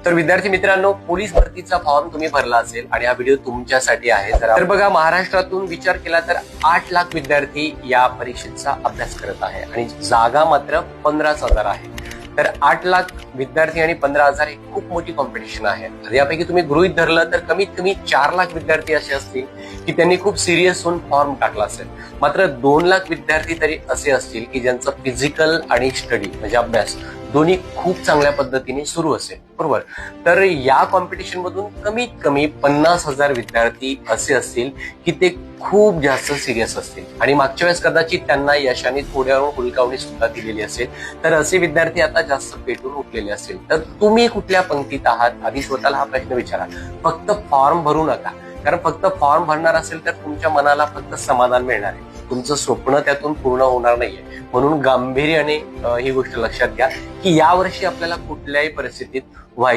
तर विद्यार्थी मित्रांनो, पोलीस भरतीचा फॉर्म तुम्ही भरला असेल आणि हा व्हिडिओ तुमच्यासाठी आहे. तर बघा, महाराष्ट्रातून विचार केला तर 8 लाख विद्यार्थी या परीक्षेचा अभ्यास करत आहे आणि जागा मात्र 15,000 आहे. तर 8 लाख विद्यार्थी आणि 15,000 ही खूप मोठी कॉम्पिटिशन आहे. यापैकी तुम्ही गृहीत धरलं तर कमीत कमी 4 लाख विद्यार्थी असे असतील की त्यांनी खूप सिरियस होऊन फॉर्म टाकला असेल. मात्र 2 लाख विद्यार्थी तरी असे असतील की ज्यांचं फिजिकल आणि स्टडी म्हणजे अभ्यास दोन्ही खूप चांगल्या पद्धतीने सुरू असेल, बरोबर. तर या कॉम्पिटिशन मधून कमीत कमी 50,000 विद्यार्थी असे असतील की ते खूप जास्त सिरियस असतील आणि मागच्या वेळेस कदाचित त्यांना यशाने थोड्यावर हुलकावणी सुद्धा दिलेली असेल. तर असे विद्यार्थी आता जास्त पेटून उठलेले असतील. तर तुम्ही कुठल्या पंक्तीत आहात, आधी स्वतःला हा प्रश्न विचारा. फक्त फॉर्म भरू नका, कारण फक्त फॉर्म भरणार असेल तर तुमच्या मनाला फक्त समाधान मिळणार आहे, तुमचं स्वप्न त्यातून पूर्ण होणार नाहीये. म्हणून गांभीर्याने ही गोष्ट लक्षात घ्या की यावर्षी आपल्याला कुठल्याही परिस्थितीत व्हायचं